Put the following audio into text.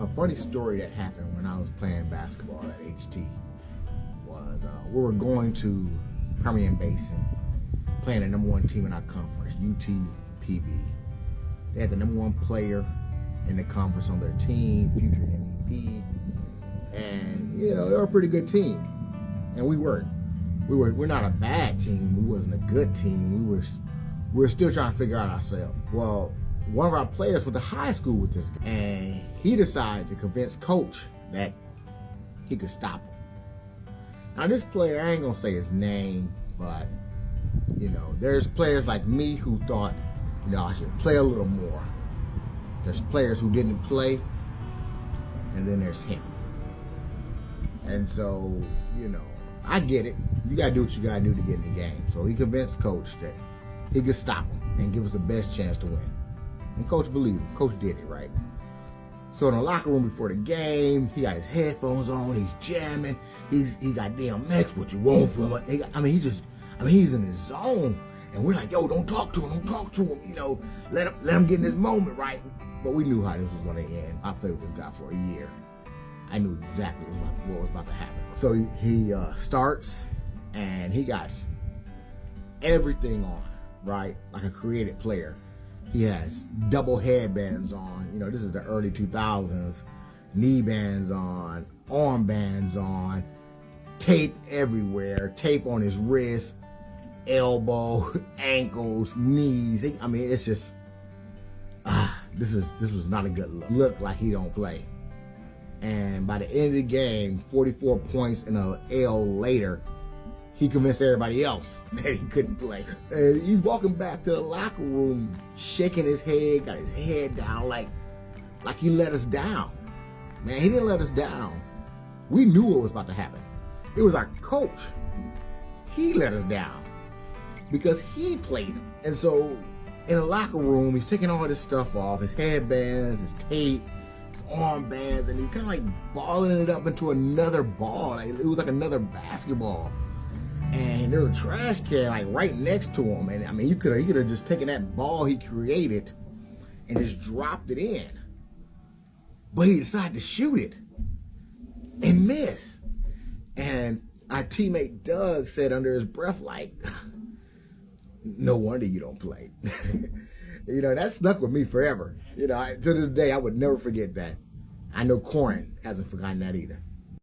A funny story that happened when I was playing basketball at HT was we were going to Permian Basin, playing the #1 team in our conference, UTPB. They had the #1 player in the conference on their team, future MVP, and you know, they were a pretty good team, and we weren't. We're not a bad team. We wasn't a good team. We were still trying to figure out ourselves. Well, one of our players went to high school with this guy, and he decided to convince coach that he could stop him. Now this player, I ain't gonna say his name, but you know, there's players like me who thought, you know, I should play a little more. There's players who didn't play, and then there's him. And so, you know, I get it. You gotta do what you gotta do to get in the game. So he convinced coach that he could stop him and give us the best chance to win. And coach believed him. Coach did it, right? So in the locker room before the game, he got his headphones on, he's jamming, he got DMX, what you want from him. He's in his zone. And we're like, yo, don't talk to him, you know, let him get in his moment, right? But we knew how this was gonna end. I played with this guy for a year. I knew exactly what was about to happen. So he starts, and he got everything on, right? Like a creative player. He has double headbands on. You know, this is the early 2000s. Knee bands on, arm bands on, tape everywhere, tape on his wrist, elbow, ankles, knees. It's just, this was not a good look. Look like he don't play. And by the end of the game, 44 points and an L later, he convinced everybody else that he couldn't play. And he's walking back to the locker room, shaking his head, got his head down like he let us down. Man, he didn't let us down. We knew what was about to happen. It was our coach. He let us down because he played him. And so in the locker room, he's taking all this stuff off, his headbands, his tape, armbands, and he's kind of like balling it up into another ball. Like, it was like another basketball. And there was a trash can like right next to him. And I mean, he could have just taken that ball he created and just dropped it in. But he decided to shoot it and miss. And our teammate Doug said under his breath, like, no wonder you don't play. You know, that stuck with me forever. You know, to this day, I would never forget that. I know Corin hasn't forgotten that either.